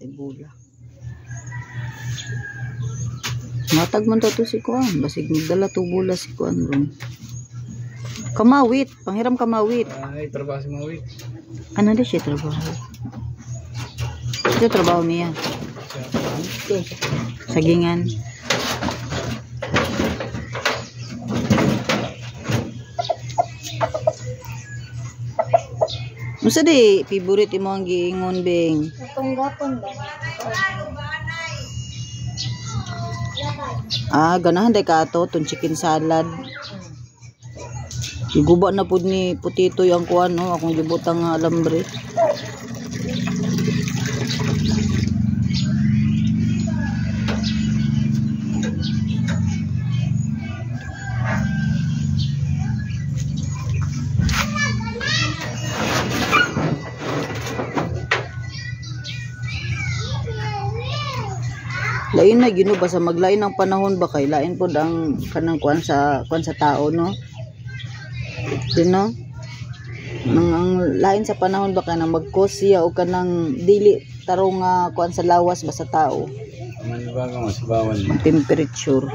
kay bula. Matag man to si kuan, basig magdala to bula si kuan ron. Kamawit, panghiram kamawit. Ay, trabaho si mawit. Ano na siya trabaho? Ito trabaho niya. Sagingan. Musa di favorite mo ang giingon beng? Atong gapon ba? Ganahan day ka ato tong chicken salad. Iguba na pud ni putito yung kuan no, akong gibutang alambre. Lain na gino basta maglain ng panahon ba kay lain pod ang kanang kuan sa tao no. Dino. Ang lain sa panahon ba kanang mag-cause siya o kanang dili tarong kuan sa lawas ba sa tao. Man ba nga mas bawal. Temperature.